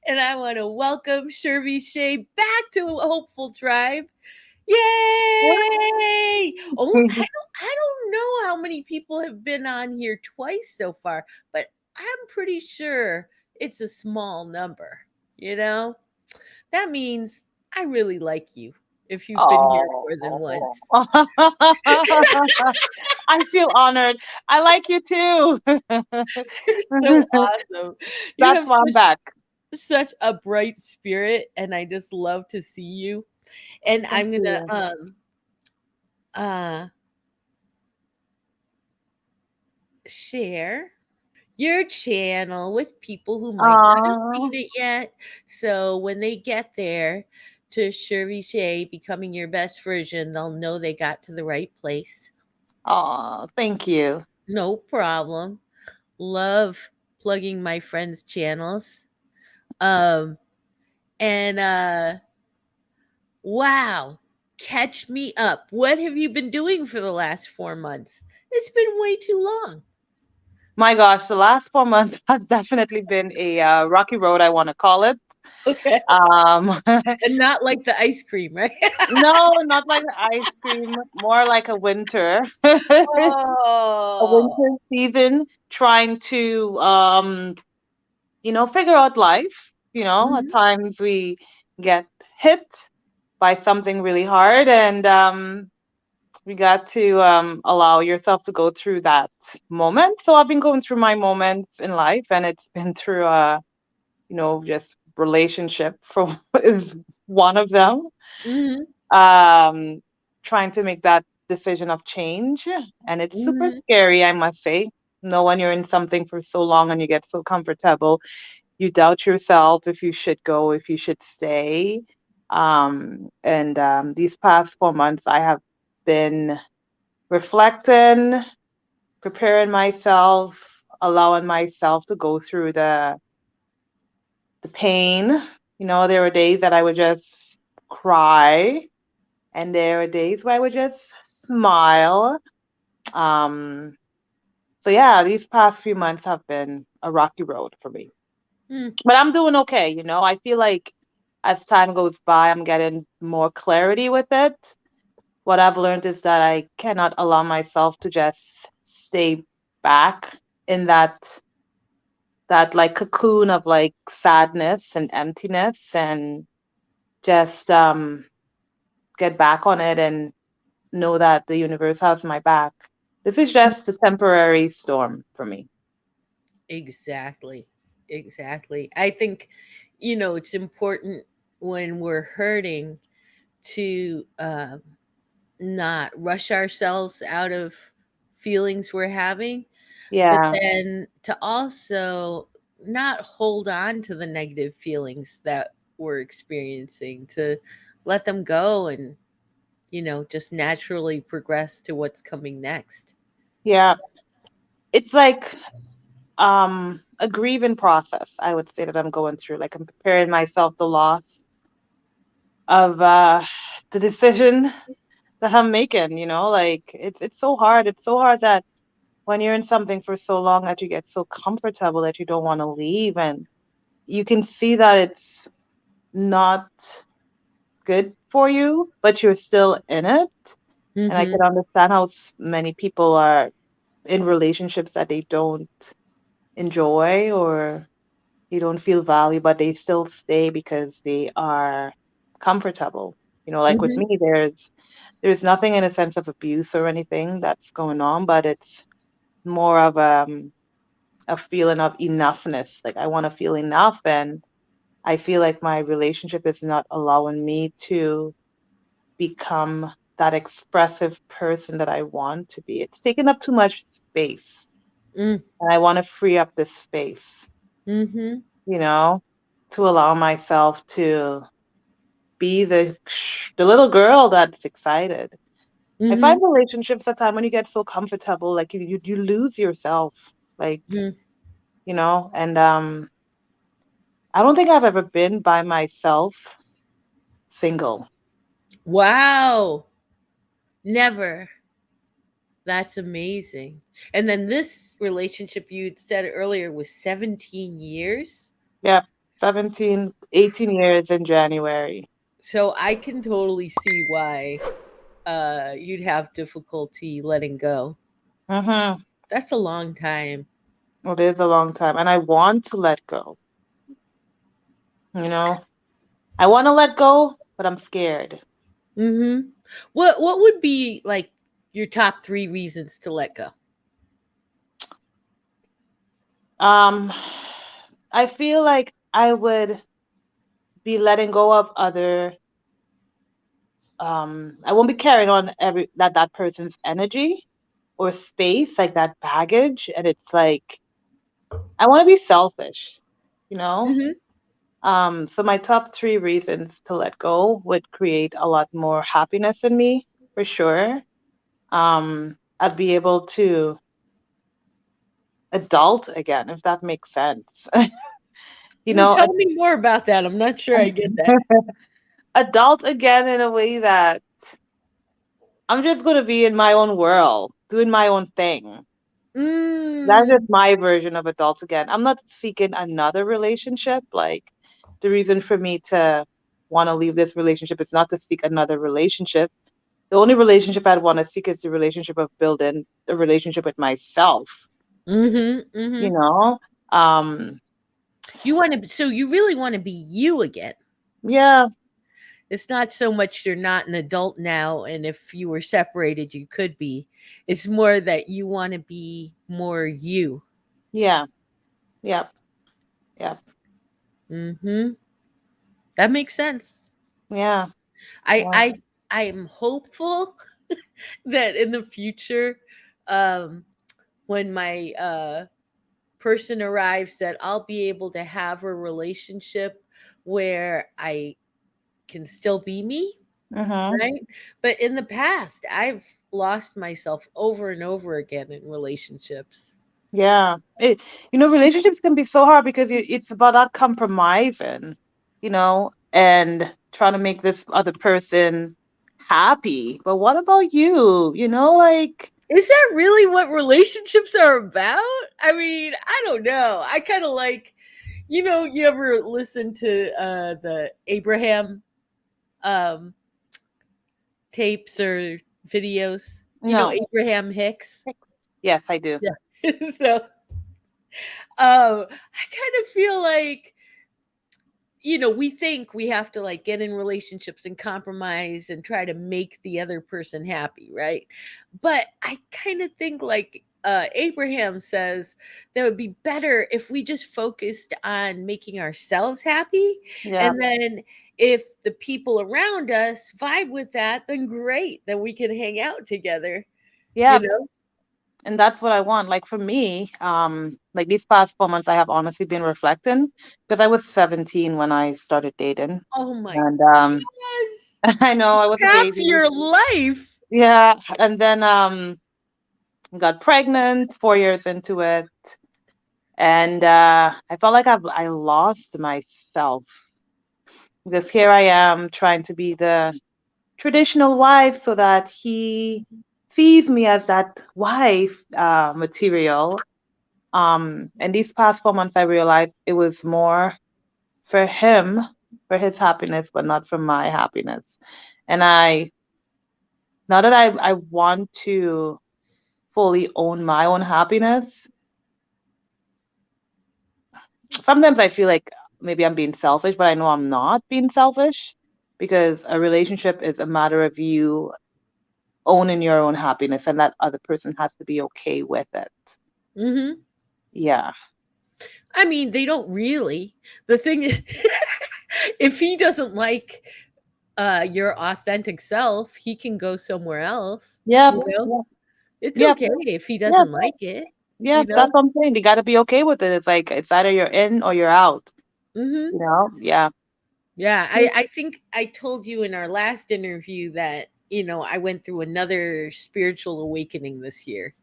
and I want to welcome ShervyShae back to Hopeful Tribe. Yay! Oh, I don't know how many people have been on here twice so far, but I'm pretty sure it's a small number. You know? That means I really like you if you've been here Oh, more than once. I feel honored. I like you too. You're so awesome. You That's have why I'm back. such a bright spirit, and I just love to see you. And Thank I'm gonna you. uh share your channel with people who might not have Oh, seen it yet. So when they get there to Shirley Shea becoming your best version, they'll know they got to the right place. oh, thank you. No problem. Love plugging my friends' channels. Um and wow, catch me up. What have you been doing for the last 4 months? It's been way too long. My gosh, the last 4 months has definitely been a rocky road, I want to call it. Okay. Um, And not like the ice cream, right? no, not like the ice cream, more like a winter. A Oh. winter season trying to figure out life. At Mhm, times we get hit by something really hard, and we got to allow yourself to go through that moment. So I've been going through my moments in life, and it's been through just relationship for is one of them. mhm, Um, Trying to make that decision of change, and it's super mhm, scary, I must say. When you're in something for so long and you get so comfortable, you doubt yourself if you should go, if you should stay. And these past 4 months, I have been reflecting, preparing myself, allowing myself to go through the pain. There were days that I would just cry, and there were days where I would just smile. Um, so yeah, these past few months have been a rocky road for me. mm, But I'm doing okay. I feel like as time goes by, I'm getting more clarity with it. What I've learned is that I cannot allow myself to just stay back in that like cocoon of like sadness and emptiness, and just get back on it and know that the universe has my back. This is mm. just a temporary storm for me. Exactly. Exactly. I think, it's important when we're hurting to not rush ourselves out of feelings we're having, but Yeah. then to also not hold on to the negative feelings that we're experiencing, to let them go and, just naturally progress to what's coming next. Yeah. It's like a grieving process, I would say, that I'm going through. Like I'm preparing myself the loss of the decision that I'm making, like it's so hard. It's so hard that when you're in something for so long that you get so comfortable that you don't want to leave, and you can see that it's not good for you, but you're still in it. And I Mhm. can understand how many people are in relationships that they don't enjoy, or they don't feel value, but they still stay because they are comfortable. Like with Mhm. me, there's nothing in a sense of abuse or anything that's going on, but it's more of a feeling of enoughness. Like I want to feel enough, and I feel like my relationship is not allowing me to become that expressive person that I want to be. It's taking up too much space, Mm. and I want to free up this space, Mhm. you know, to allow myself to be the little girl that's excited. I find Mhm. relationships at time when you get so comfortable, like you lose yourself, like Mhm. and I don't think I've ever been by myself single. Wow. Never. That's amazing. And then this relationship you said earlier was 17 years. Yeah. 17, 18 years in January. So I can totally see why you'd have difficulty letting go. Mm-hmm. That's a long time. It is a long time. And I want to let go, you know? I want to let go, but I'm scared. Mhm. What would be like your top 3 reasons to let go? Um, I feel like I would be letting go of other I won't be carrying on that person's energy or space, like that baggage. And it's like I want to be selfish, you know? Mhm. So my top 3 reasons to let go would create a lot more happiness in me for sure. I'd be able to adult again, if that makes sense. you know, Tell me more about that. I'm not sure I get that. adult again in a way that I'm just going to be in my own world, doing my own thing. That's just Mm. my version of adult again. I'm not seeking another relationship. Like the reason for me to want to leave this relationship is not to seek another relationship. The only relationship I'd want to seek is the relationship of building a relationship with myself, Mhm. you Mhm. know? Um, You want to, so you really want to be you again. yeah, It's not so much you're not an adult now, and if you were separated, you could be. It's more that you want to be more you. yeah, yeah, yeah, Mhm. That makes sense. yeah, I yeah. I I'm hopeful that in the future, um, when my person arrives, that I'll be able to have a relationship where I can still be me, Mm-hmm. right? But in the past, I've lost myself over and over again in relationships. Yeah. Relationships can be so hard because it's about not compromising, and trying to make this other person happy. But what about you? Like, Is that really what relationships are about? I mean, I don't know. I kind of like, you ever listen to the Abraham um, tapes or videos? no. Abraham Hicks. Yes, I do. Yeah. So I kind of feel like, we think we have to like get in relationships and compromise and try to make the other person happy, right? But I kind of think like Abraham says that it would be better if we just focused on making ourselves happy. Yeah. And then if the people around us vibe with that, then great. Then we can hang out together, you Yeah. know? And that's what I want. Like for me, like these past 4 months, I have honestly been reflecting because I was 17 when I started dating. Oh my And gosh. I know I was a Half baby. your life. Yeah. And then got pregnant 4 years into it. And I felt like I lost myself because here I am trying to be the traditional wife so that he sees me as that wife material. And these past 4 months, I realized it was more for him, for his happiness, but not for my happiness. And now that I want to fully own my own happiness, sometimes I feel like maybe I'm being selfish, but I know I'm not being selfish because a relationship is a matter of you owning your own happiness and that other person has to be okay with it. Mhm. Yeah. I mean, they don't really. The thing is, if he doesn't like your authentic self, he can go somewhere else. Yep. You know, Yep. it's Yep. okay if he Yep. doesn't like it. You Yep. know. That's what I'm saying. You got to be okay with it. It's like it's either you're in or you're out. Hmm. Yeah. Yeah, I think I told you in our last interview that, I went through another spiritual awakening this year.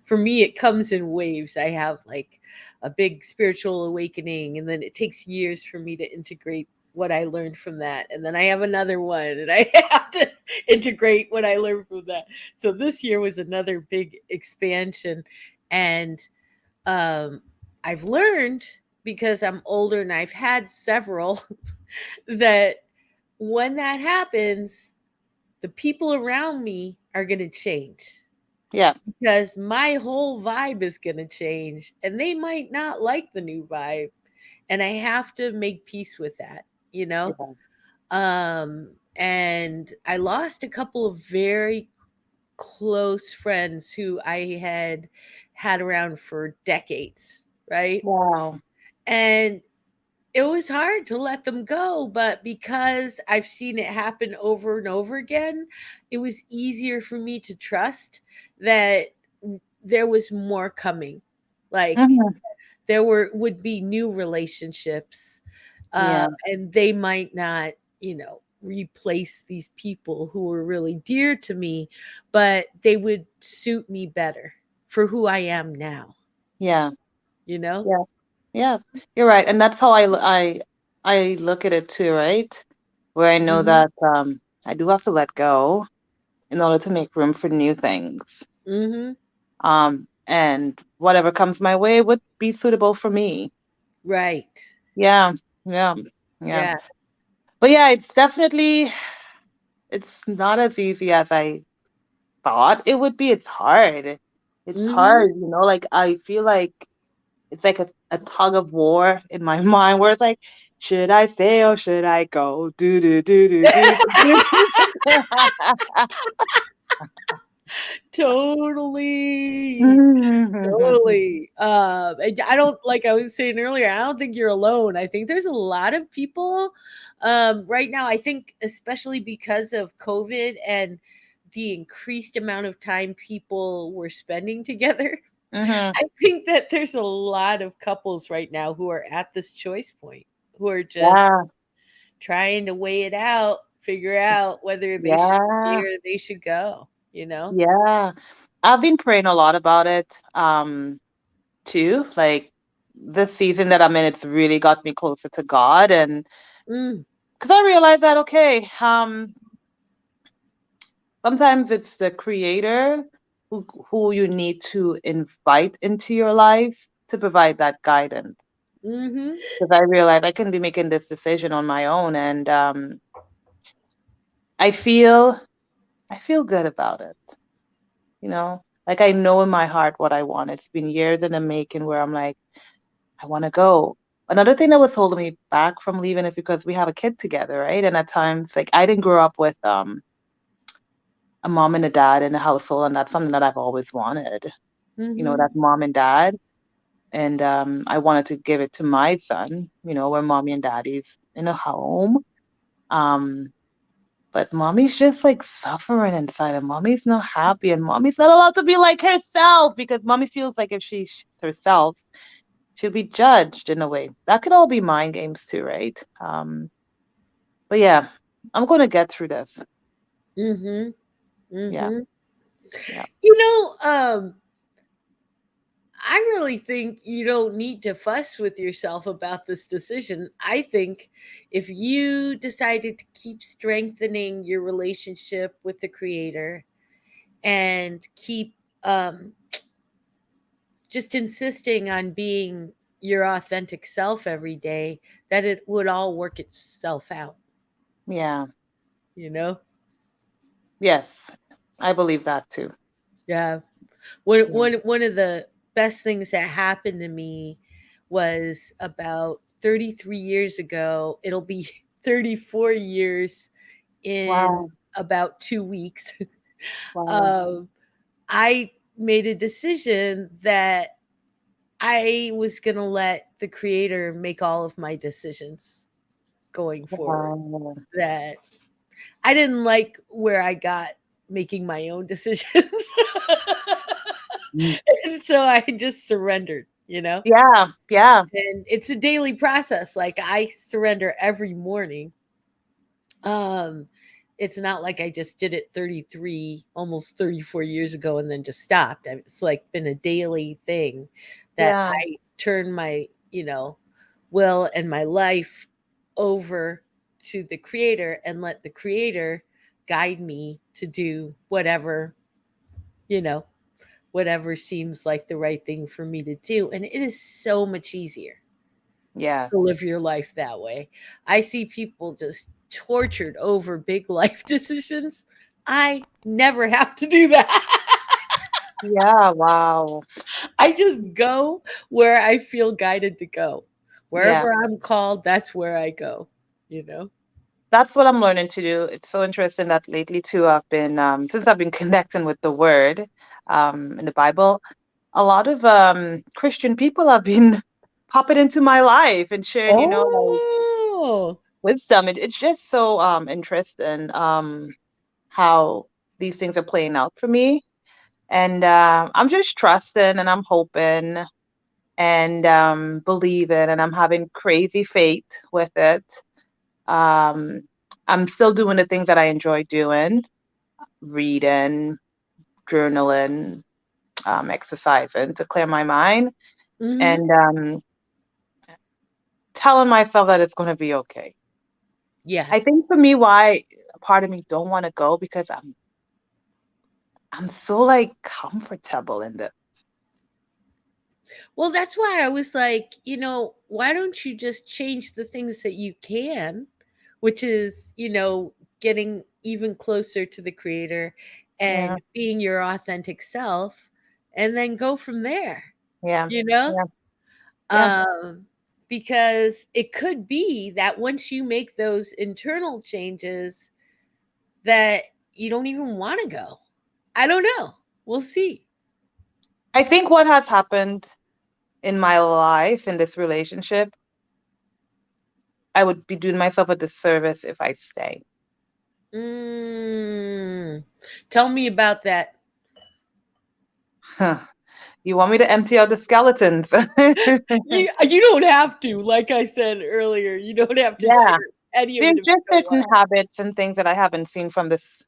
For me, it comes in waves. I have like a big spiritual awakening, and then it takes years for me to integrate what I learned from that. And then I have another one, and I have to integrate what I learned from that. So this year was another big expansion. And um, I've learned. because I'm older and I've had several, that when that happens, the people around me are going to change Yeah. because my whole vibe is going to change and they might not like the new vibe. And I have to make peace with that, you know? Yeah. And I lost a couple of very close friends who I had around for decades, right? Wow. And it was hard to let them go, but because I've seen it happen over and over again, it was easier for me to trust that there was more coming. Like Mhm. there would be new relationships, Yeah. and they might not, replace these people who were really dear to me, but they would suit me better for who I am now, Yeah. you know? Yeah. Yeah. You're right. And that's how I look at it too, right? Where I know Mhm. that I do have to let go in order to make room for new things. Mhm. And whatever comes my way would be suitable for me. Right. Yeah. Yeah. Yeah. Yeah. But yeah, it's not as easy as I thought it would be. It's hard. It's hard, Mhm. like I feel like it's like a tug of war in my mind where it's like, should I stay or should I go? Do do do do do do. Totally. Totally. And I don't, like I was saying earlier, I don't think you're alone. I think there's a lot of people right now. I think especially because of COVID and the increased amount of time people were spending together. Hmm. I think that there's a lot of couples right now who are at this choice point, who are just Yeah, trying to weigh it out, figure out whether they should stay yeah, or they should go, you know? yeah. I've been praying a lot about it, too. Like this season that I'm in, it's really got me closer to God, and Mm, because I realized that okay, sometimes it's the creator who you need to invite into your life to provide that guidance. mhm, Because I realized I couldn't be making this decision on my own, and I feel I feel good about it. Like I know in my heart what I want. It's been years in the making where I'm like, I want to go. Another thing that was holding me back from leaving is because we have a kid together, right? And at times, like I didn't grow up with a mom and a dad in the household, and that's something that I've always wanted. That mhm, mom and dad, and I wanted to give it to my son. Where mommy and daddy's in a home. Um, but mommy's just like suffering inside, and mommy's not happy, and mommy's not allowed to be like herself because mommy feels like if she's herself, she'll be judged in a way. That could all be mind games too, right? But yeah, I'm gonna get through this. mhm, Yeah, mhm. yeah, You know, I really think you don't need to fuss with yourself about this decision. I think if you decided to keep strengthening your relationship with the creator and keep just insisting on being your authentic self every day, that it would all work itself out, yeah, you know? yes, I believe that too. Yeah. One Yeah. one one of the best things that happened to me was about 33 years ago. It'll be 34 years in Wow, about 2 weeks. wow, Um, I made a decision that I was gonna let the creator make all of my decisions going forward. wow. That I didn't like where I got making my own decisions. Mm. And so I just surrendered, you know? Yeah, yeah, And it's a daily process. Like I surrender every morning. Um, it's not like I just did it 33, almost 34 years ago and then just stopped. It's like been a daily thing that yeah, I turn my, will and my life over to the creator and let the creator guide me to do whatever, you know, whatever seems like the right thing for me to do. And it is so much easier. Yeah. to live your life that way. I see people just tortured over big life decisions. I never have to do that. Yeah. Wow. I just go where I feel guided to go. Yeah. Wherever I'm called, that's where I go, you know? That's what I'm learning to do. It's so interesting that lately too, I've been since I've been connecting with the Word in the Bible, a lot of Christian people have been popping into my life and sharing, like Oh. wisdom. It's just so interesting how these things are playing out for me, and I'm just trusting and I'm hoping and believing, and I'm having crazy faith with it. Um, I'm still doing the things that I enjoy doing, reading, journaling, exercising to clear my mind, Mhm. and telling myself that it's going to be okay. Yeah. I think for me, why a part of me don't want to go because I'm so like comfortable in this. Well, that's why I was like, why don't you just change the things that you can, which is, getting even closer to the creator Yeah, and being your authentic self, and then go from there, yeah, you know? yeah. Yeah. Um, because it could be that once you make those internal changes that you don't even want to go. I don't know. We'll see. I think what has happened in my life in this relationship, I would be doing myself a disservice if I stay. Mm. Tell me about that. Huh. You want me to empty out the skeletons? You don't have to. Like I said earlier, you don't have to Yeah. share any of it There's if you just don't certain want. habits and things that I haven't seen from this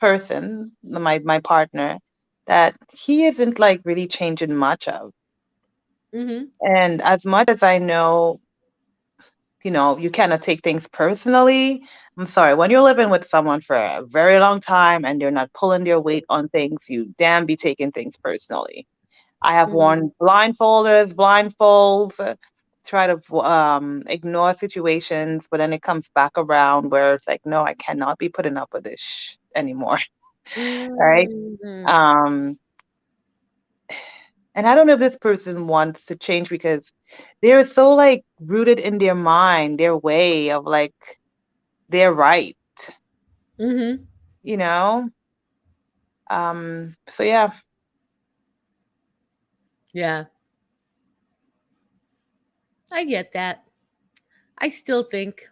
person, my partner, that he isn't like really changing much of. Mhm. And as much as I know, you cannot take things personally. I'm sorry, when you're living with someone for a very long time and they're not pulling their weight on things, you damn be taking things personally. I have Mm, worn blindfolds, try to ignore situations, but then it comes back around where it's like, no, I cannot be putting up with this anymore, right? mhm, Um, and I don't know if this person wants to change because they're so like rooted in their mind, their way of like they're right, mhm. you know? So yeah, Yeah, I get that. I still think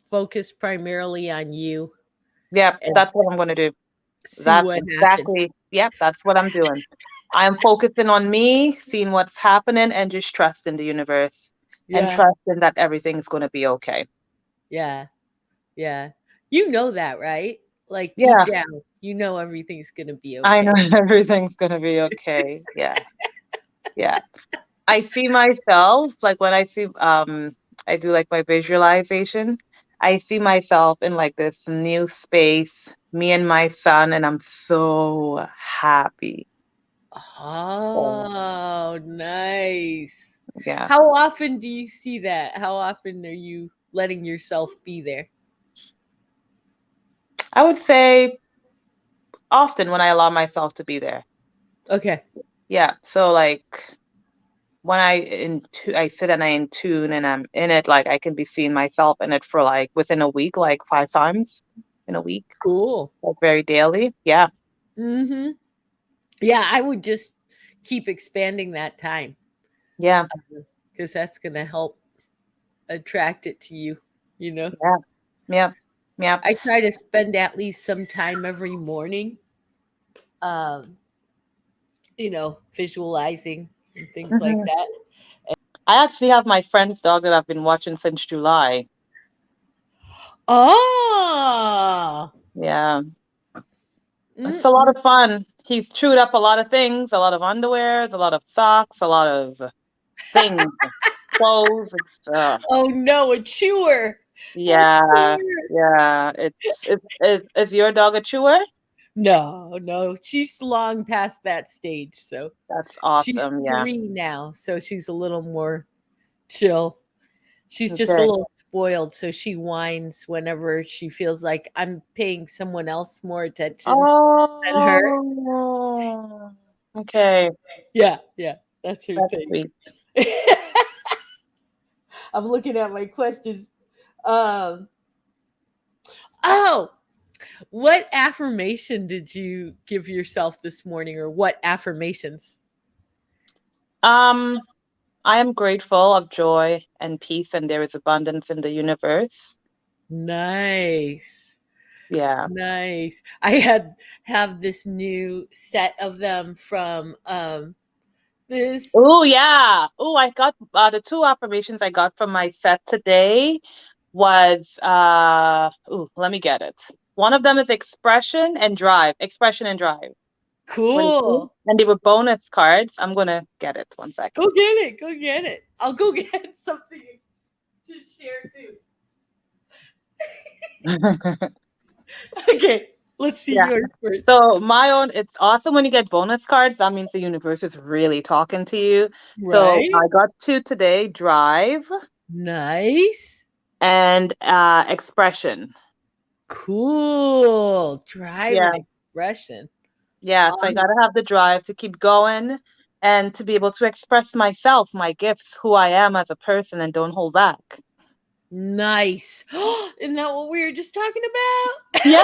focus primarily on you yeah, and that's what I'm gonna do. see That's what happens. exactly, yep, that's what I'm doing. I'm focusing on me, seeing what's happening, and just trusting the universe and Yeah, trusting that everything's gonna be okay. yeah, yeah. You know that, right? Like deep Yeah, down, you know everything's gonna be I know okay. everything's gonna be okay. Yeah, yeah. I see myself like when I do like my visualization. I see myself in like this new space, me and my son, and I'm so happy. So, Oh, nice. yeah. How often do you see that? How often are you letting yourself be there? I would say often when I allow myself to be there. Okay, Yeah. So like when I sit and I in tune and I'm in it, like I can be seeing myself in it for like within a week, like 5 times in a week, cool. like very daily. Yeah. Mhm. Yeah, I would just keep expanding that time Yeah. because that's gonna help attract it to you, you know? Yeah. Yeah. Yeah. I try to spend at least some time every morning, um, visualizing and things like Mhm. that. I actually have my friend's dog that I've been watching since July. Oh! Yeah. It's a lot Mm-mm. of fun. He's chewed up a lot of things, a lot of underwears, a lot of socks, a lot of things, clothes. Oh, no, a chewer. A Yeah, chewer. yeah. Is your dog a chewer? No, no, she's long past that stage, so That's she's awesome. Yeah. 3 now, so she's a little more, chill. She's just a Okay. little spoiled, so she whines whenever she feels like I'm paying someone else more attention than her. Oh, okay. Yeah, yeah, that's her That's thing. sweet. I'm looking at my questions. Um, oh, what affirmation did you give yourself this morning, or what affirmations? Um, I am grateful of joy and peace, and there is abundance in the universe. Nice. Yeah. Nice. I had have this new set of them from this Oh, yeah. Oh, I got the two affirmations I got from my set today was oh, let me get it. One of them is expression and drive. Expression and drive. Wait, see? cool. And they were bonus cards. I'm gonna get it one Go second. get it. Go get it. I'll go get something to share too. Okay, let's see Yeah. yours first. So my own, it's awesome when you get bonus cards. That means the universe is really talking to you. So Right? I got two today, drive Nice. and expression. Cool. Drive and Yeah. expression. Yeah. So I Awesome. gotta have the drive to keep going and to be able to express myself, my gifts, who I am as a person, and don't hold back. Nice. Isn't that what we were just talking about? Yeah.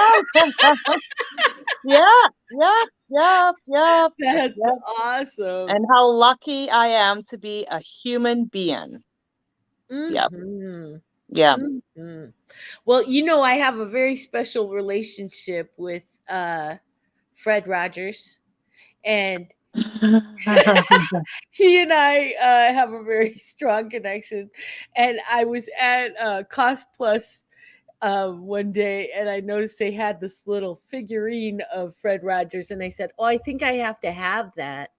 Yeah. Yep. Yep. Yep. That's Yep. awesome. And how lucky I am to be a human being. Yep. Mhm. Yeah. Mhm. Well, I have a very special relationship with Fred Rogers, and he and I have a very strong connection. And I was at Cost Plus one day, and I noticed they had this little figurine of Fred Rogers, and I said, "Oh, I think I have to have that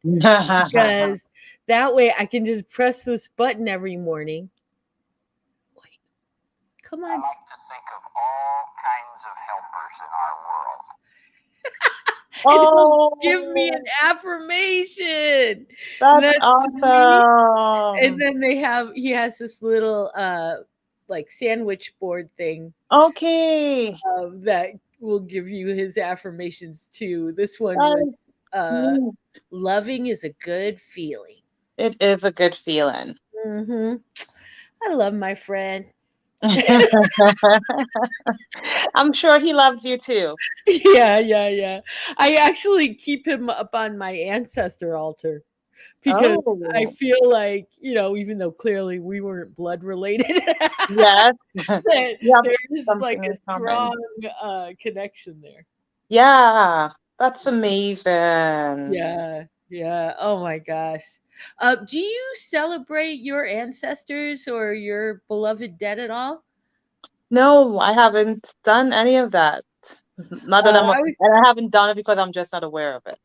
because that way I can just press this button every morning." Wait, come I on. like to think of all kinds of helpers in our world. And he'll give me an Oh, affirmation. And that's that's sweet. And awesome. then he has this little like sandwich board thing Okay. that will give you his affirmations too. This one That was is uh neat. loving is a good feeling. It is a good feeling. Mhm. I love my friend. I'm sure he loves you too. Yeah, yeah, yeah. I actually keep him up on my ancestor altar because I Oh, feel like, even though clearly we weren't blood related, yes. that You have there's like something a in common. strong connection there. Yeah, that's amazing. Yeah, yeah. Oh my gosh. Do you celebrate your ancestors or your beloved dead at all? No, I haven't done any of that. Not that I was and I haven't done it because I'm just not aware of it.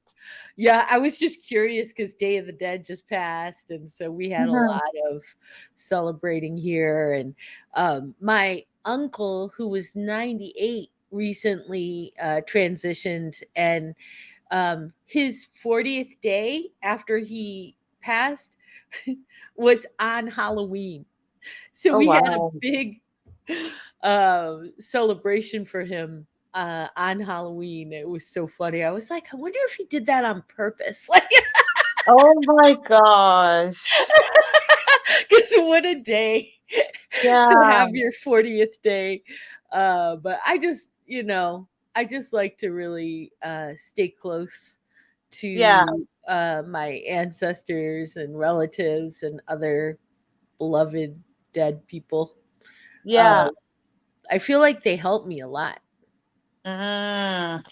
Yeah, I was just curious because Day of the Dead just passed, and so we had a Mhm. lot of celebrating here. And my uncle, who was 98, recently transitioned, and his 40th day after he passed was on Halloween. So Oh, we had a wow. big celebration for him on Halloween. It was so funny. I was like, I wonder if he did that on purpose. Like, Oh my gosh. because what a day to Yeah, have your 40th day. But I just like to really stay close yeah, to my ancestors and relatives and other beloved dead people. Uh, yeah. I feel like they help me a lot.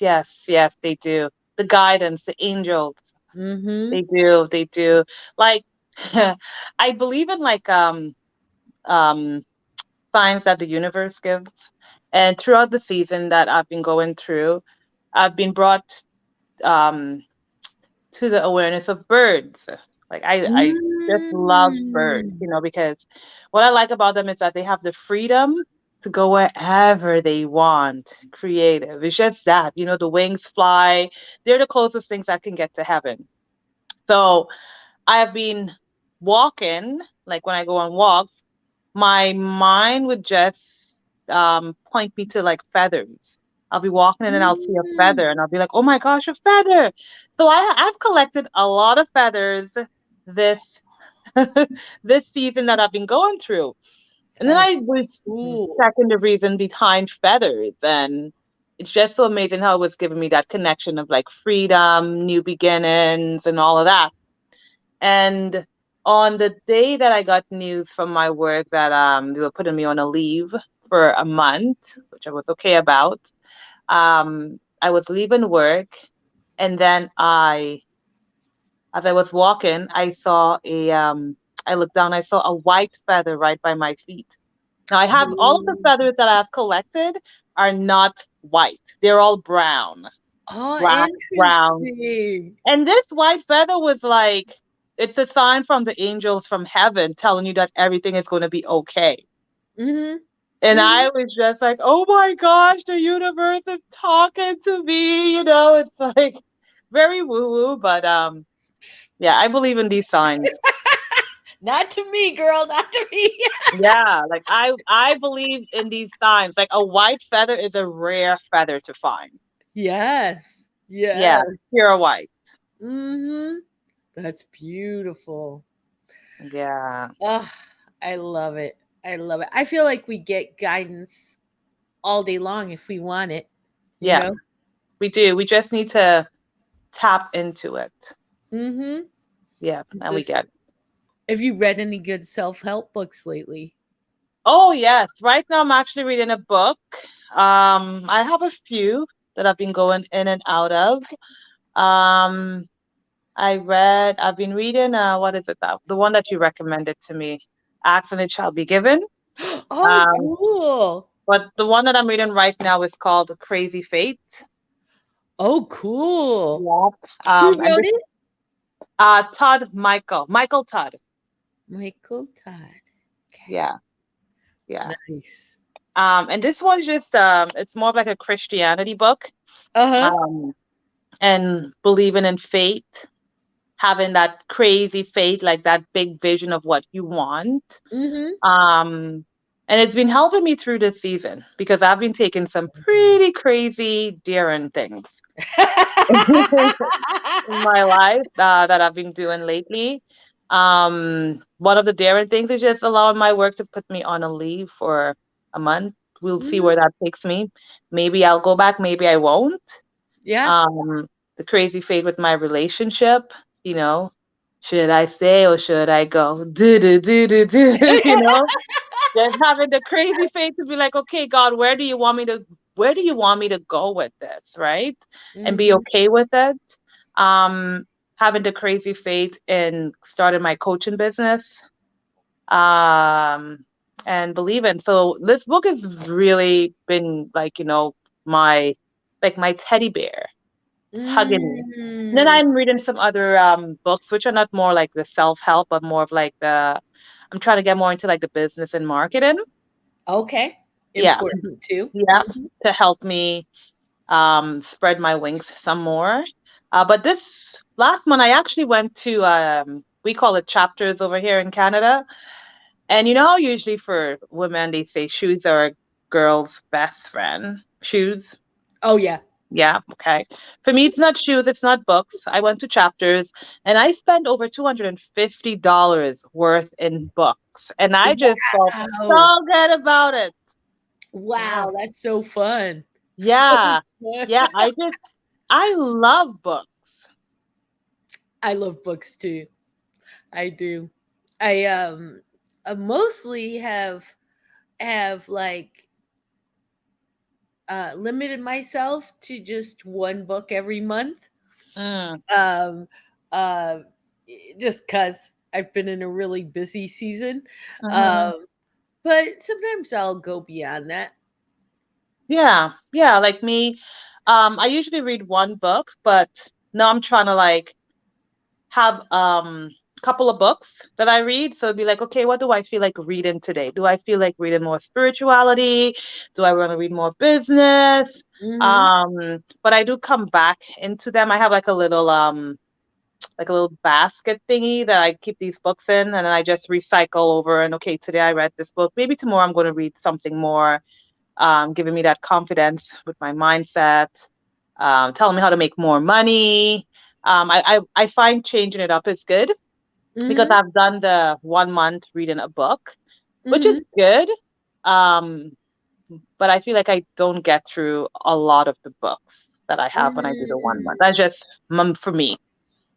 Yes, yes, they do. The guidance, the angels, Mhm. they do, they do. Like, I believe in like um signs that the universe gives. And throughout the season that I've been going through, I've been brought um to the awareness of birds. Like I just love birds, Mm. because what I like about them is that they have the freedom to go wherever they want, creative. It's just that, the wings fly. They're the closest things that can get to heaven. So I have been walking like when I go on walks, my mind would just point me to like feathers. I'll be walking and then I'll see a Mm. feather and I'll be like, oh my gosh, a feather. So I've collected a lot of feathers this this season that I've been going through. And then That's I was cool. checking the reason behind feathers, and it's just so amazing how it was giving me that connection of like freedom, new beginnings, and all of that. And on the day that I got news from my work that they were putting me on a leave for a month, which I was okay about, I was leaving work, and then as I was walking, I looked down, I saw a white feather right by my feet. Now I have all of the Oh, feathers that I've collected are not white. They're all brown, oh, black, brown. interesting. And this white feather was like, it's a sign from the angels from heaven telling you that everything is going to be okay. Mhm, And I mhm. was just like, oh my gosh, the universe is talking to me. It's like very woo woo, but yeah, I believe in these signs. Not to me, girl, not to me. Yeah, like I believe in these signs. Like a white feather is a rare feather to find. Yes, Yeah, yes. pure white. Mhm. That's beautiful. Yeah. Ugh, I love it. I love it. I feel like we get guidance all day long if we want it, you Yeah, know? we do. We just need to tap into it. Mhm. Yeah, and we Just get it. have you read any good self-help books lately? Oh yes. Right now I'm actually reading a book. I have a few that I've been going in and out of. Um, I've been reading what is it that the one that you recommended to me, Ask and It Shall Be Given. Oh, Um, cool. but the one that I'm reading right now is called Crazy Fate. Oh, cool. Yeah. Who And wrote this it? Michael Todd. Michael Todd. Okay. Yeah, yeah. Nice. And this one's just it's more of like a Christianity book. Uh-huh. Um, and believing in fate, having that crazy faith, like that big vision of what you want. Mhm. Um, and it's been helping me through this season because I've been taking some pretty crazy daring things in my life that I've been doing lately. One of the daring things is just allowing my work to put me on a leave for a month. We'll see Mhm. where that takes me. Maybe I'll go back, maybe I won't. Yeah. Um, the crazy fate with my relationship, you know, should I stay or should I go? Do do do do do, just having the crazy fate to be like, okay, God, where do you want me to go with this, right? And be Mhm. okay with it. Um, having the crazy fate in starting my coaching business. Um, and believing. So this book has really been like, my my teddy bear. It's hugging me. And then Mm. I'm reading some other books which are not more like the self-help, but more of like I'm trying to get more into like the business and marketing. Okay. Yeah. Important too. Yeah. Mhm. To help me spread my wings some more. But this last month I actually went to we call it chapters over here in Canada. And you know how usually for women they say shoes are a girl's best friend. Shoes. Oh, yeah. Yeah, okay. For me, it's not shoes, it's not books. I went to chapters and I spent over $250 worth in books. And I just felt Wow. so good about it. Yeah. Wow, that's so fun. Yeah. Yeah. I love books. I love books too. I do. I mostly have like limited myself to just one book every month. Mm. Um uh just cuz I've been in a really busy season. Hmm. Um but sometimes I'll go beyond that. Yeah. Yeah. Like me, I usually read one book, but now I'm trying to like have a couple of books that I read. So it'd be like, okay, what do I feel like reading today? Do I feel like reading more spirituality? Do I want to read more business? Mhm. But I do come back into them. I have like a little like a little basket thingy that I keep these books in, and then I just recycle over. And okay, today I read this book. Maybe tomorrow I'm going to read something more, giving me that confidence with my mindset, telling me how to make more money. I find changing it up is good because Mhm. I've done the 1 month reading a book, which is Mhm. good. Um, but I feel like I don't get through a lot of the books that I have when I do the 1 month. Mm. That's just for me.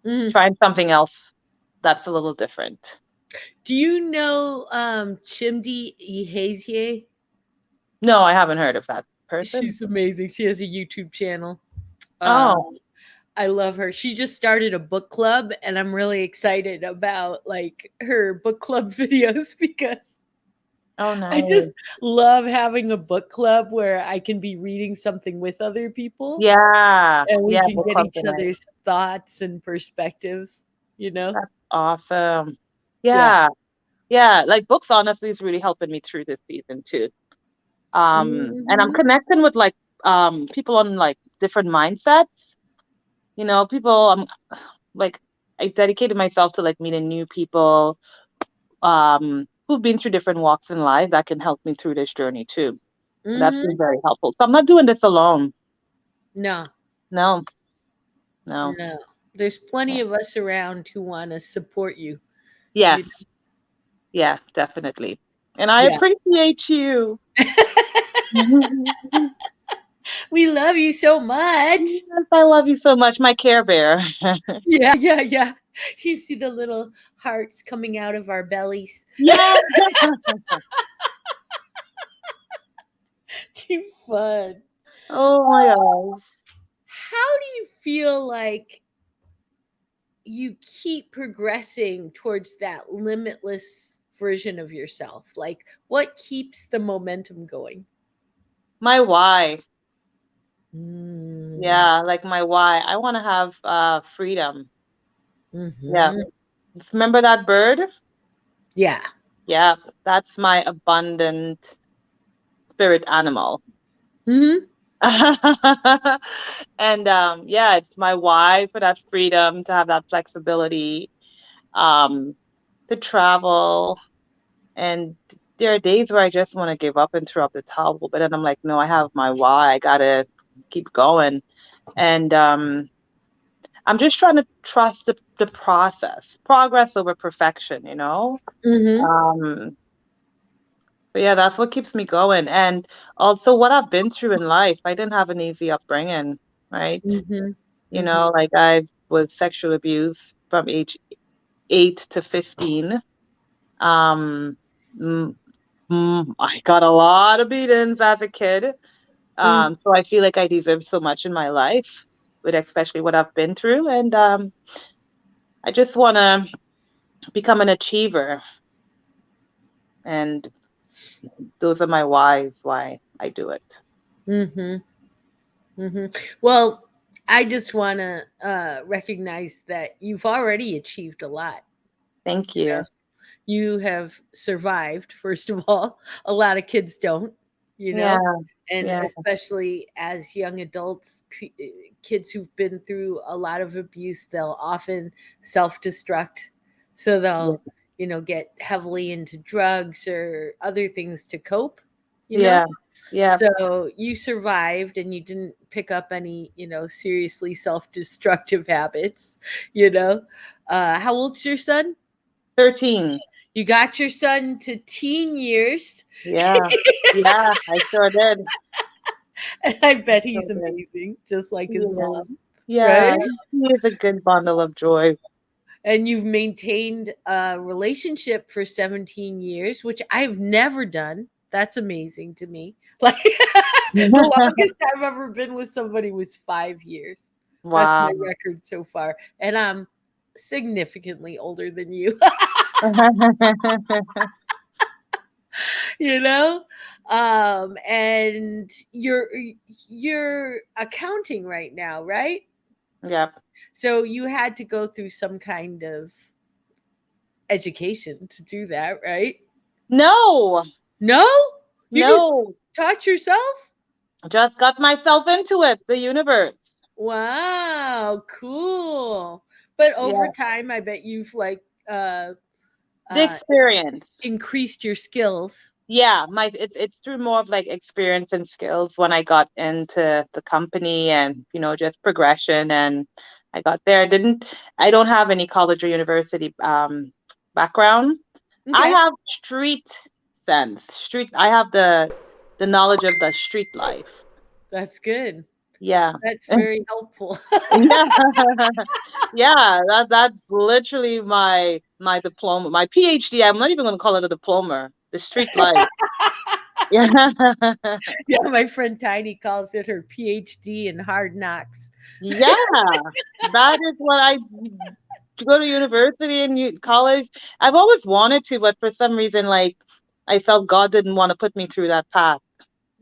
Mhm. Trying something else that's a little different. Do you know Chimdi Ihezie? No, I haven't heard of that person. She's amazing. She has a YouTube channel. Oh, I love her. She just started a book club, and I'm really excited about like her book club videos because oh, I just nice. love having a book club where I can be reading something with other people Yeah, and we yeah, can book get clubs each are nice. other's thoughts and perspectives, you know? That's awesome. Yeah. Yeah, yeah. Like books, honestly, is really helping me through this season too. And I'm Mhm. connecting with like people on like different mindsets. People. Like I dedicated myself to like meeting new people who've been through different walks in life that can help me through this journey too. And that's been Mhm. very helpful. So I'm not doing this alone. No. No, no. No. There's plenty of us around who want to support you, you Yes, yeah, definitely. And I know? appreciate you. Yes, We love you so much. I love you so much, my Care Bear. Yeah, yeah, yeah. You see the little hearts coming out of our bellies. Yes. Too fun. Oh my gosh. How do you feel like you keep progressing towards that limitless version of yourself? Like, what keeps the momentum going? My why. Mm, Yeah, like my why. I want to have freedom. Yeah. hmm. Remember that bird? Yeah. Yeah, that's my abundant spirit animal. Hmm. And yeah, it's my why for that freedom to have that flexibility, um, to travel. And there are days where I just want to give up and throw up the towel, but then I'm like, no, I have my why. I gotta keep going. And I'm just trying to trust the process, progress over perfection. Hmm. Um, but yeah, that's what keeps me going. And also what I've been through in life, I didn't have an easy upbringing, right? Hmm. Hmm. Like I was sexual abused from age 8 to 15. Um, mm, I got a lot of beatings as a kid. Hmm. So I feel like I deserve so much in my life, with especially what I've been through. And I just want to become an achiever. And those are my whys, why I do it. Hmm. Hmm. Well, I just want to recognize that you've already achieved a lot. Thank You know, you. you have survived, first of all. A lot of kids don't, you Yeah, know, and yeah, especially as young adults, kids who've been through a lot of abuse, they'll often self destruct. So yeah, they'll, get heavily into drugs or other things to cope, you know? yeah, yeah. So you survived and you didn't pick up any, seriously self destructive habits, you know? How old's your son? 13. You got your son to teen years, Yeah, yeah, I sure did. and I bet Sure he's did. amazing, just like his Yeah, mom, right? yeah, he is a good bundle of joy. And you've maintained a relationship for 17 years, which I've never done. That's amazing to me. Like the longest I've ever been with somebody was 5 years. That's my Wow. record so far. And I'm significantly older than you, you know? And you're accounting right now, right? Yep. So you had to go through some kind of education to do that, right? No, No? You just no, taught yourself? just got myself into it, the universe. Wow, cool. But over Yeah. time, I bet you've like The uh experience. increased your skills. Yeah, it's through more of like experience and skills when I got into the company and, just progression and I got there. I don't have any college or university background. I Okay. have street sense. I have the knowledge of the street life. That's good. Yeah. That's very helpful. Yeah. Yeah, that's literally my diploma, my PhD. I'm not even gonna call it a diploma. The street life. Yeah. Yeah, my friend Tiny calls it her PhD in hard knocks. Yeah, that is what I to go to university and college. I've always wanted to, but for some reason, like I felt God didn't want to put me through that path.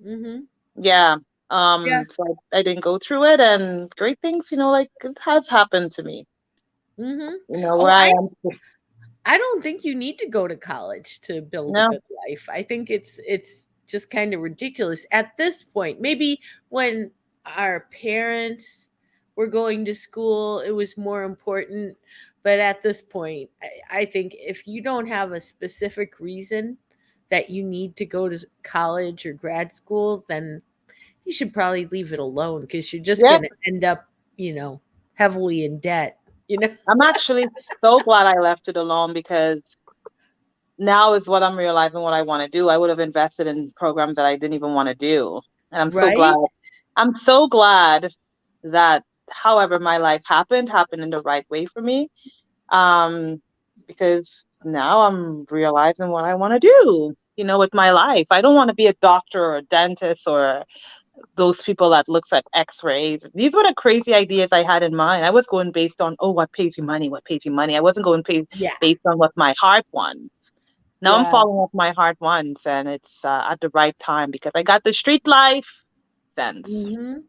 Mhm. Yeah. Yeah. So I didn't go through it, and great things, like it has happened to me. Mhm. Where Oh, I I am. I don't think you need to go to college to build a No. good life. I think it's just kind of ridiculous at this point. Maybe when our parents were going to school, it was more important. But at this point, I think if you don't have a specific reason that you need to go to college or grad school, then you should probably leave it alone because you're just Yep. going to end up, you know, heavily in debt, you know? I'm actually so glad I left it alone because now is what I'm realizing what I want to do. I would have invested in programs that I didn't even want to do. And I'm so glad. Right? I'm so glad that however my life happened in the right way for me. Um, because now I'm realizing what I want to do, with my life. I don't want to be a doctor or a dentist or those people that looks at x-rays. These were the crazy ideas I had in mind. I was going based on, oh, what pays you money, what pays you money. I wasn't going Yeah. based on what my heart wants. Now I'm Yeah. following what my heart wants, and it's at the right time because I got the street life sense. Mhm.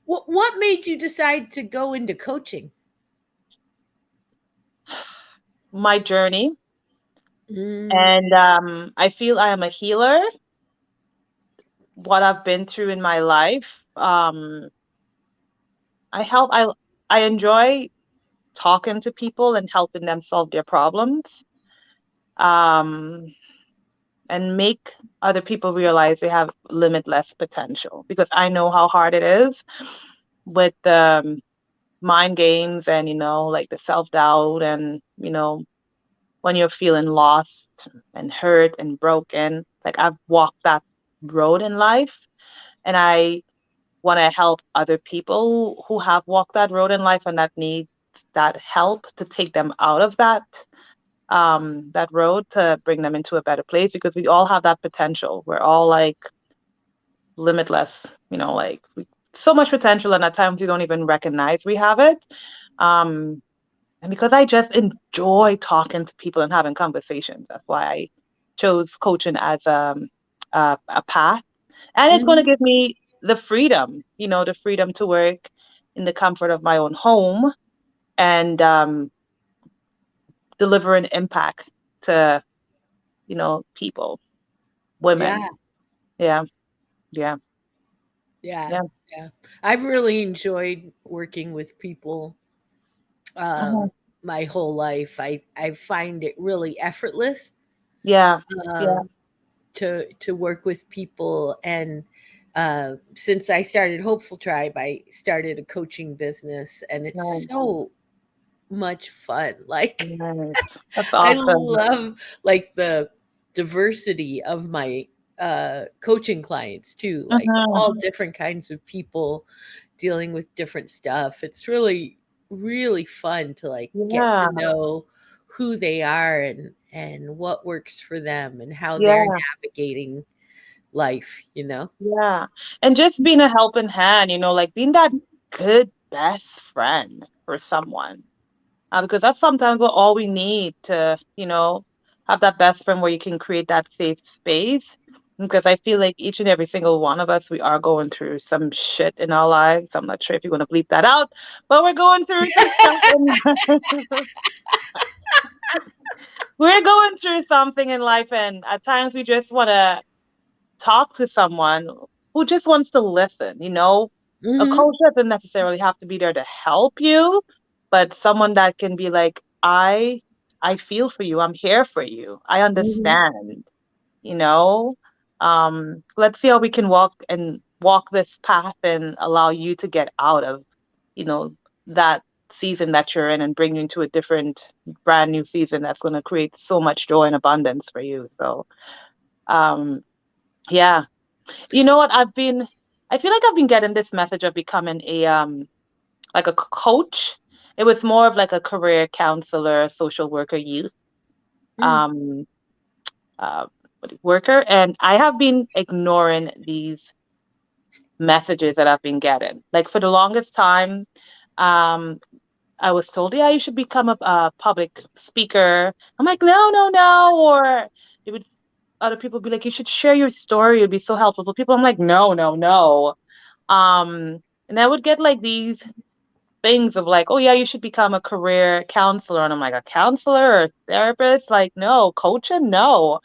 What made you decide to go into coaching? My journey, Mm, and I feel I am a healer. What I've been through in my life, I help. I enjoy talking to people and helping them solve their problems, um, and make other people realize they have limitless potential. Because I know how hard it is with mind games and like the self-doubt and when you're feeling lost and hurt and broken. Like I've walked that road in life, and I want to help other people who have walked that road in life and that need that help to take them out of that road to bring them into a better place because we all have that potential. We're all like limitless, like so much potential, and at times we don't even recognize we have it. Um, And because I just enjoy talking to people and having conversations, that's why I chose coaching as a path. And it's going to mhm. give me the freedom to work in the comfort of my own home and deliver an impact to, people, Yeah, women. Yeah, yeah, yeah, yeah. yeah. I've really enjoyed working with people Mhm. my whole life. I find it really effortless Yeah, yeah, um, to work with people, and since I started Hopeful Tribe, I started a coaching business, and it's nice, so much fun. Like nice. That's I awesome. love like the diversity of my coaching clients too, like Mhm. all different kinds of people dealing with different stuff. It's really really fun to like get to Yeah, know who they are and what works for them and how they're yeah. navigating life, you know? Yeah. And just being a helping hand, like being that good best friend for someone. Because that's sometimes what all we need to, have that best friend where you can create that safe space. Because I feel like each and every single one of us, we are going through some shit in our lives. I'm not sure if you're going to bleep that out, but we're going through some stuff we're going through something in life. And at times we just want to talk to someone who just wants to listen. A Mhm. coach doesn't necessarily have to be there to help you, but someone that can be like, I feel for you. I'm here for you. I Mhm. understand, you know. Let's see how we can walk this path and allow you to get out of, you know, that season that you're in and bring you into a different brand new season that's going to create so much joy and abundance for you. So, um, yeah. You know what? I feel like I've been getting this message of becoming like a coach. It was more of like a career counselor, social worker, youth Mm. um, uh, worker, and I have been ignoring these messages that I've been getting. Like for the longest time, um, I was told, yeah, you should become a public speaker. I'm like, no, no, no. Or it would other people be like, you should share your story. It'd be so helpful for people. I'm like, no, no, no. And I would get like these things of like, oh yeah, you should become a career counselor. And I'm like, a counselor or a therapist? Like, no, coaching, no.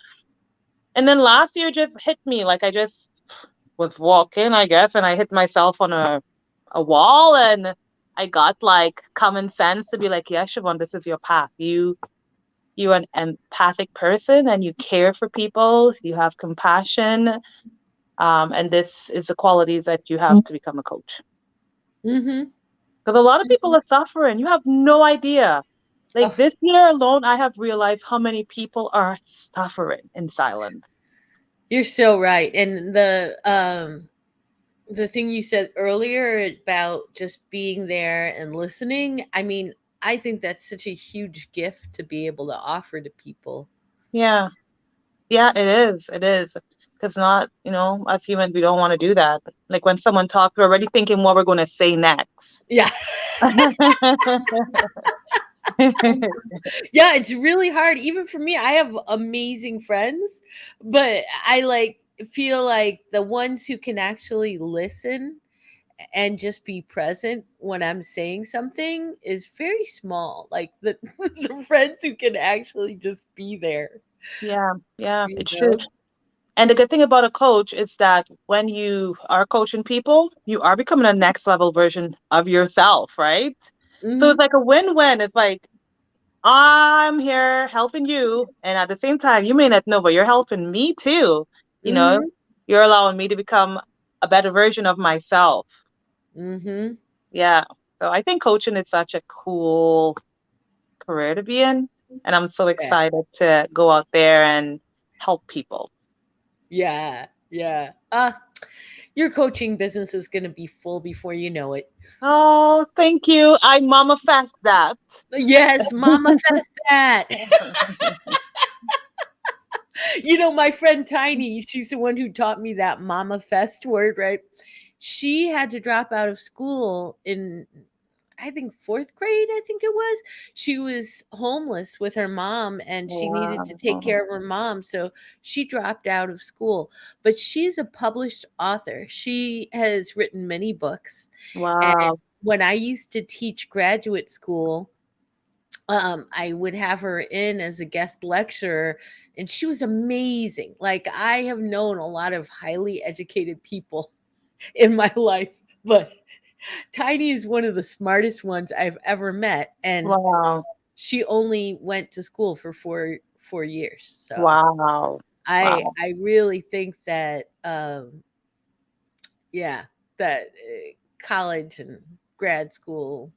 And then last year just hit me. Like I just was walking, I guess, and I hit myself on a wall and I got like common sense to be like, yeah, Siobhan, this is your path. You're an empathic person and you care for people, you have compassion. And this is the qualities that you have to become a coach. Mhm. Because a lot of people Mhm. are suffering. You have no idea. Like Oh, this year alone, I have realized how many people are suffering in silence. you're so right. And the thing you said earlier about just being there and listening, I mean, I think that's such a huge gift to be able to offer to people. Yeah. Yeah, it is. It is. Because not, as humans, we don't want to do that. Like when someone talks, we're already thinking what we're going to say next. Yeah. Yeah, it's really hard. Even for me, I have amazing friends, but I like feel like the ones who can actually listen and just be present when I'm saying something is very small. Like the the friends who can actually just be there, Yeah, yeah, you it's true. know? And the good thing about a coach is that when you are coaching people, you are becoming a next level version of yourself, right? So it's Mhm. like a win-win. It's like I'm here helping you, and at the same time, you may not know, but you're helping me too. You know, Mhm. you're allowing me to become a better version of myself. Mhm. Yeah. So I think coaching is such a cool career to be in. And I'm so Yeah. excited to go out there and help people. Yeah. Yeah. Your coaching business is going to be full before you know it. Oh, thank you. I mamafest that. Yes, mama fest that. You know, my friend Tiny, she's the one who taught me that mama fest word, right? She had to drop out of school in, I think, fourth grade, I think it was. She was homeless with her mom and she needed to take Wow. care of her mom. So she dropped out of school. But she's a published author. She has written many books. And Wow. when I used to teach graduate school, I would have her in as a guest lecturer, and she was amazing. Like, I have known a lot of highly educated people in my life, but Tiny is one of the smartest ones I've ever met, and Wow. she only went to school for four years. So Wow. Wow. I really think that yeah, that college and grad school,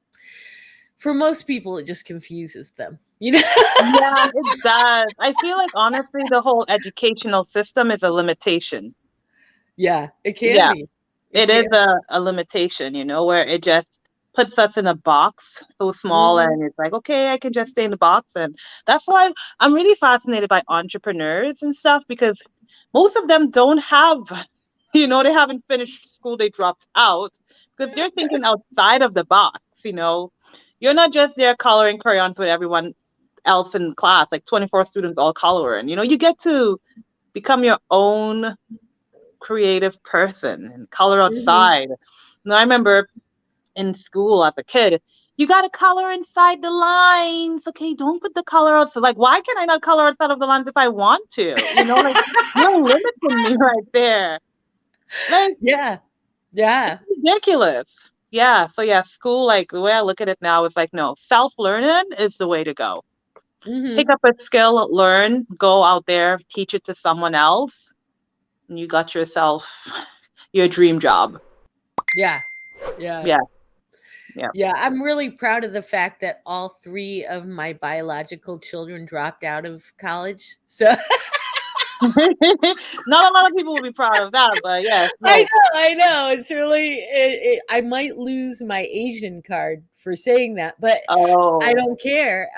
for most people, it just confuses them. You know? Yeah, it does. I feel like honestly, the whole educational system is a limitation. Yeah, it can Yeah. be. It It is can. a limitation, where it just puts us in a box so small Mhm. and it's like, okay, I can just stay in the box. And that's why I'm really fascinated by entrepreneurs and stuff because most of them don't have, they haven't finished school, they dropped out because they're thinking outside of the box. You're not just there coloring crayons with everyone else in class, like 24 students all coloring. You get to become your own creative person and color Mhm. outside. I remember in school as a kid, you got to color inside the lines. Okay, don't put the color out. So, like, why can I not color outside of the lines if I want to? Like, you're limiting me right there. Like, Yeah. Yeah. ridiculous. Yeah. So yeah, school, like the way I look at it now is like, no, self-learning is the way to go. Pick Mhm. up a skill, learn, go out there, teach it to someone else, and you got yourself your dream job. Yeah. Yeah. Yeah. Yeah. Yeah, I'm really proud of the fact that all 3 of my biological children dropped out of college. So Not a lot of people will be proud of that, but yes, no. I know. It's really I might lose my Asian card for saying that, but I Oh, don't care.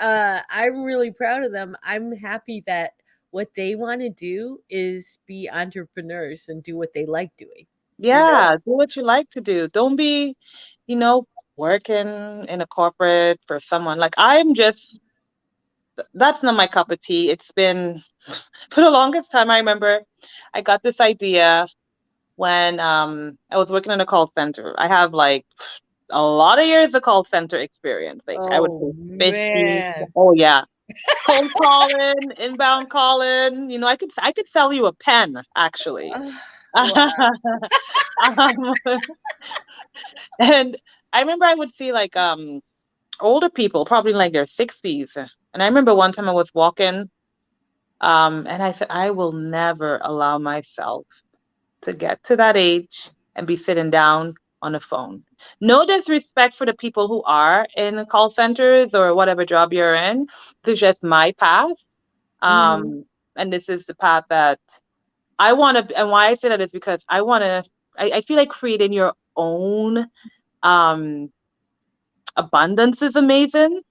I'm really proud of them. I'm happy that what they want to do is be entrepreneurs and do what they like doing. You know? yeah, do what you like to do. Don't be, you know, working in a corporate for someone. Like I'm just, that's not my cup of tea. It's been for the longest time. I remember I got this idea when I was working in a call center. I have like a lot of years of call center experience. Like I would Oh say 50. man. Oh yeah. Cold calling, inbound calling. You know, I could sell you a pen actually. Oh, wow. Um, and I remember I would see like older people, probably in like their 60s. And I remember one time I was walking, and I said, I will never allow myself to get to that age and be sitting down on a phone. No disrespect for the people who are in call centers or whatever job you're in. This is just my path. Mhm. Um, and this is the path that I want to, and why I say that is because I want to, I feel like creating your own um, abundance is amazing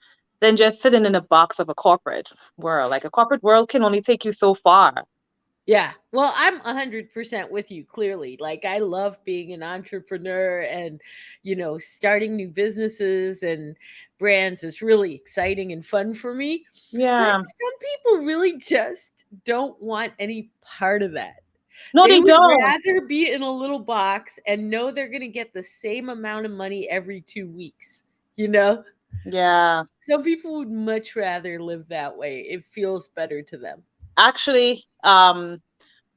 than just sitting in a box of a corporate world. Like a corporate world can only take you so far. Yeah. Well, I'm 100% with you clearly. Like I love being an entrepreneur and starting new businesses and brands is really exciting and fun for me. But Yeah. some people really just don't want any part of that. No, They they would don't. rather be in a little box and know they're going to get the same amount of money every 2 weeks, you know? Yeah. Some people would much rather live that way. It feels better to them. Actually,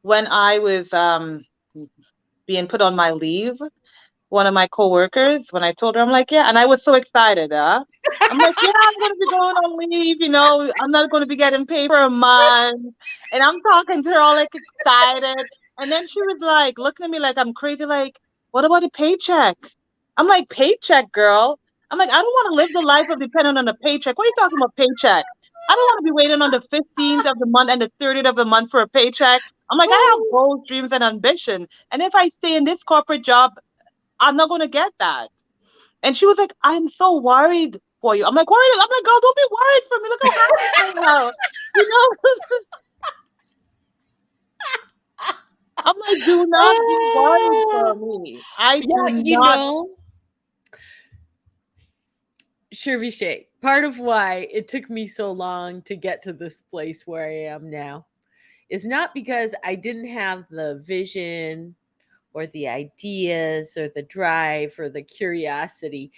when I was being put on my leave, one of my coworkers, when I told her, I'm like, yeah, and I was so excited, I'm like, yeah, I'm gonna be going on leave, I'm not gonna be getting paid for a month. And I'm talking to her all like excited. And then she was like looking at me like I'm crazy, like, what about a paycheck? I'm like, paycheck, girl. I'm like, I don't want to live the life of dependent on a paycheck. What are you talking about paycheck? I don't want to be waiting on the 15th of the month and the 30th of the month for a paycheck. I'm like, I have Oh. goals, dreams, and ambition. And if I stay in this corporate job, I'm not gonna get that. And she was like, I'm so worried for you. I'm like, worried? I'm like, girl, don't be worried for me. Look how happy I am. You know? I'm like, do not be worried for Oh. me. I Yeah, do not. ShervyShae, part of why it took me so long to get to this place where I am now is not because I didn't have the vision or the ideas or the drive or the curiosity.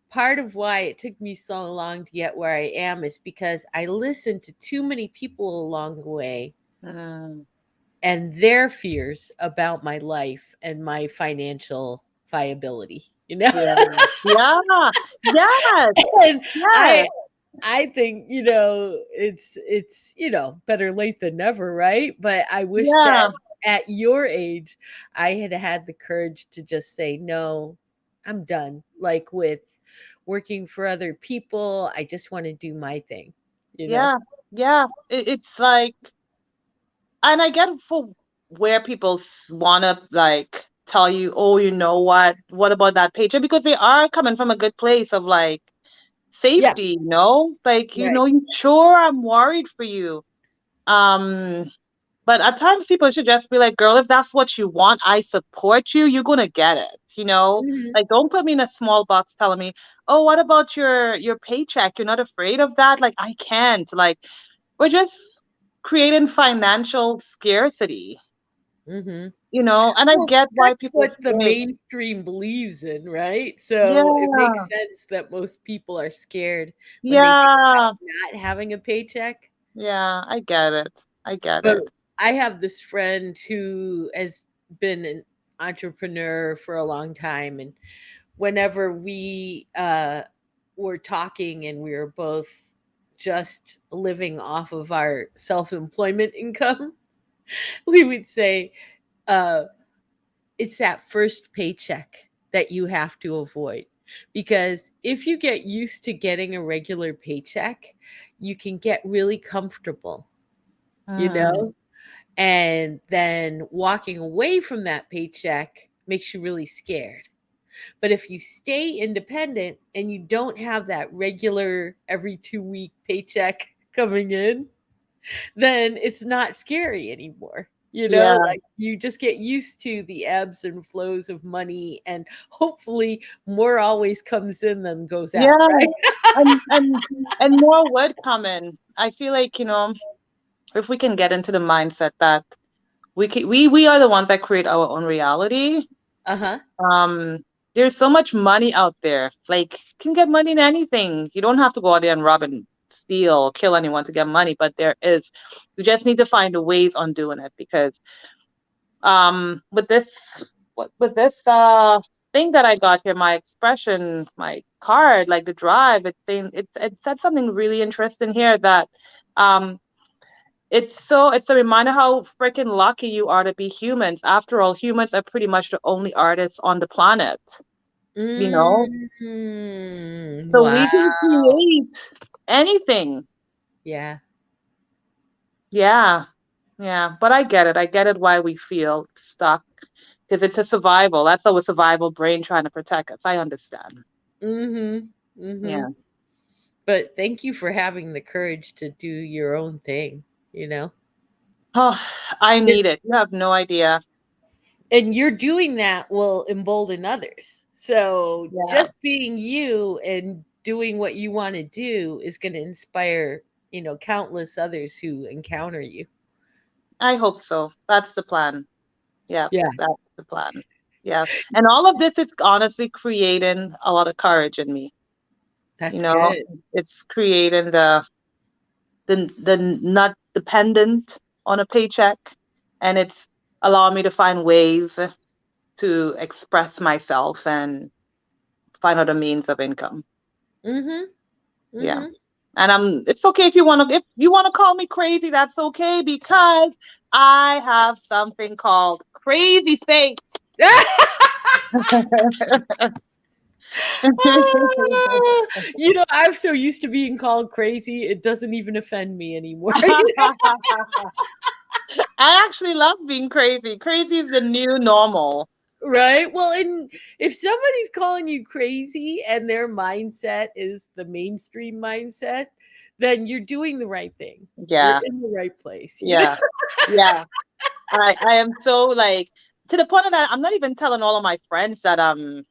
Part of why it took me so long to get where I am is because I listened to too many people along the way Mm, and their fears about my life and my financial viability, you know? yeah. Yeah. Yes. And I Yes. I think, it's better late than never, right? But I wish that Yeah. at your age, I had had the courage to just say, no, I'm done. Like with working for other people, I just want to do my thing, you know? Yeah. Yeah. It's like, and I get for where people want to like tell you, oh, you know what about that paycheck? Because they are coming from a good place of like Yeah, safety, like, right. you sure I'm worried for you. Um, but at times people should just be like, girl, if that's what you want, I support you, you're gonna get it. Mhm. Like don't put me in a small box telling me, oh, what about your paycheck? You're not afraid of that? Like I can't. Like we're just creating financial scarcity, Mhm. and I Well, get why that's people what the stay. mainstream believes in, right? So it makes Yeah, sense that most people are scared when they think yeah, about not having a paycheck. yeah, I get it. I get But it. I have this friend who has been an entrepreneur for a long time, and whenever we were talking and we were both just living off of our self-employment income, we would say, uh, it's that first paycheck that you have to avoid. Because if you get used to getting a regular paycheck, you can get really comfortable, you Mm, know? And then walking away from that paycheck makes you really scared. But if you stay independent and you don't have that regular every 2 week paycheck coming in, then it's not scary anymore. You know, yeah, like you just get used to the ebbs and flows of money, and hopefully more always comes in than goes out, yeah, right? and and and more would come in. I feel like, if we can get into the mindset that we are the ones that create our own reality. Uh huh. Um, there's so much money out there. Like, you can get money in anything. You don't have to go out there and rob and steal, kill anyone to get money, but there is. You just need to find the ways on doing it because with this with this thing that I got here, my expression, my card, like the drive, it said something really interesting here that um it's a reminder how freaking lucky you are to be humans. After all, humans are pretty much the only artists on the planet, you know? So Wow. we can create anything. Yeah. Yeah. Yeah. But I get it. I get it why we feel stuck. Because it's a survival. That's our survival brain trying to protect us. I understand. Mhm. Yeah. Mhm. But thank you for having the courage to do your own thing, you know? Oh, I need it. You have no idea. And you're doing that will embolden others. So Yeah. just being you and doing what you want to do is going to inspire, countless others who encounter you. I hope so. That's the plan. Yeah, Yeah, that's the plan. Yeah. And all of this is honestly creating a lot of courage in me. You that's know, good. it's creating the not dependent on a paycheck, and it's allowing me to find ways to express myself and find other means of income. Mhm. Yeah. Mhm. And it's okay if you want to call me crazy, that's okay because I have something called crazy space. I'm so used to being called crazy, it doesn't even offend me anymore. I actually love being crazy. Crazy is the new normal. Right? Well, and if somebody's calling you crazy and their mindset is the mainstream mindset, then you're doing the right thing. You're Yeah, in the right place, you know? yeah, yeah. I am so like to the point that I'm not even telling all of my friends that I'm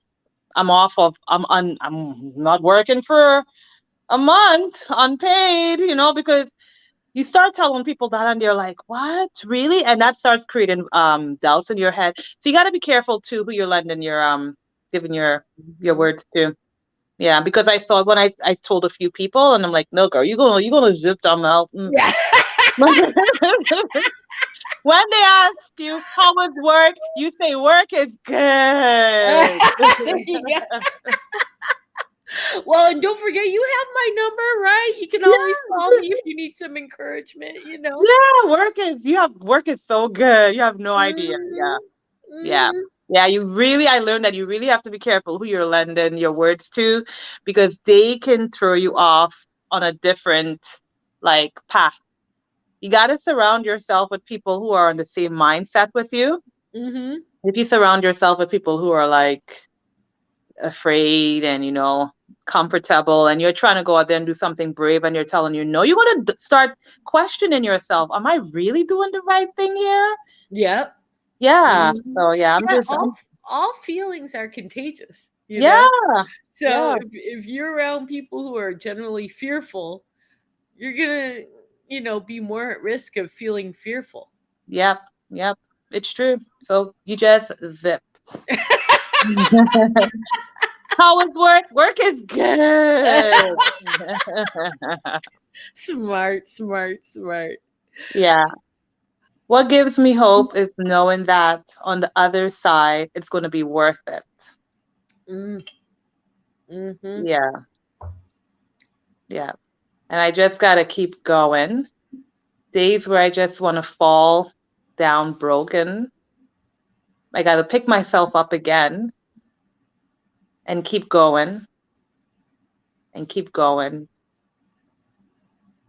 not working for a month unpaid, because you start telling people that and they're like, "What? Really?" And that starts creating doubts in your head. So you got to be careful too who you're lending your giving your Mhm. words to. Yeah, because I saw when I told a few people and I'm like, "No, girl, you gonna zip them out." Yeah. When they ask you how was work, you say work is good. There you go. Well, and don't forget you have my number, right? You can always Yeah, call me if you need some encouragement. yeah, work is so good. You have no idea. Yeah. Mhm. Yeah. Mhm. Yeah, I learned that you really have to be careful who you're lending your words to because they can throw you off on a different like path. You got to surround yourself with people who are on the same mindset with you. Mhm. If you surround yourself with people who are like afraid and comfortable and you're trying to go out there and do something brave and you're telling you no, you're going to start questioning yourself, am I really doing the right thing here? Yep. Yeah, Mhm. so yeah, Yeah, all feelings are contagious, you yeah, know? So yeah, if you're around people who are generally fearful, you're gonna, be more at risk of feeling fearful. yep, yep, it's true. So you just zip. How is work is good. Smart, smart, smart. Yeah, what gives me hope is knowing that on the other side it's going to be worth it. Mm. Mhm. Yeah, yeah. And I just gotta keep going. Days where I just want to fall down broken. I gotta pick myself up again and keep going and keep going.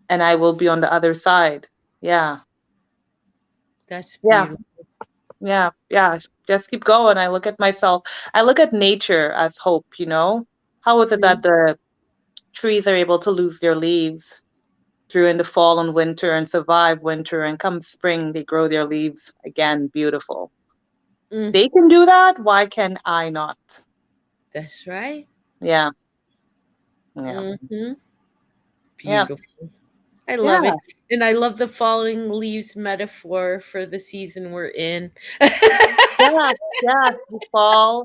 And I will be on the other side. Yeah, That's yeah, beautiful. yeah, yeah. Just keep going. I look at myself. I look at nature as hope, you know? How is it that Mm, the trees are able to lose their leaves through in the fall and winter and survive winter, and come spring they grow their leaves again beautiful? mm, They can do that. Why can I not? that's right. Yeah, yeah, Mhm. yeah, Beautiful. I love yeah, it. And I love the falling leaves metaphor for the season we're in. yeah, yeah. You fall,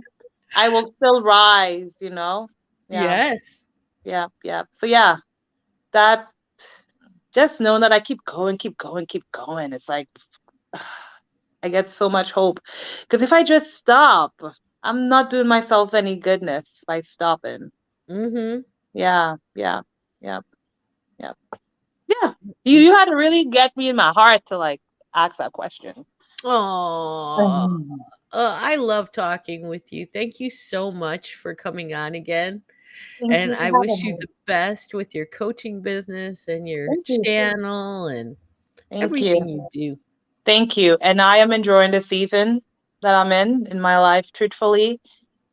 I will still rise, you know? Yeah, Yes. yeah, yeah. So yeah, that, just know that I keep going, keep going, keep going. It's like I get so much hope. Because if I just stop, I'm not doing myself any goodness by stopping. Mhm. Yeah, yeah, yeah, yeah, yeah. You had to really get me in my heart to like ask that question. Oh, Mhm. I love talking with you. Thank you so much for coming on again. Thank And you for I having wish you me. the best with your coaching business and your Thank you. channel and Thank everything you. you do. Thank you. And I am enjoying the season that I'm in my life, truthfully,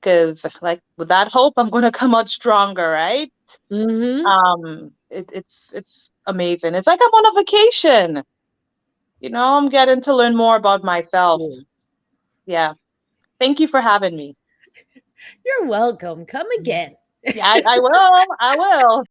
because like with that hope, I'm going to come out stronger, right? Mhm. It's amazing. It's like I'm on a vacation. You know, I'm getting to learn more about myself. Cool. Yeah. Thank you for having me. You're welcome. Come again. Yeah, I will. I will.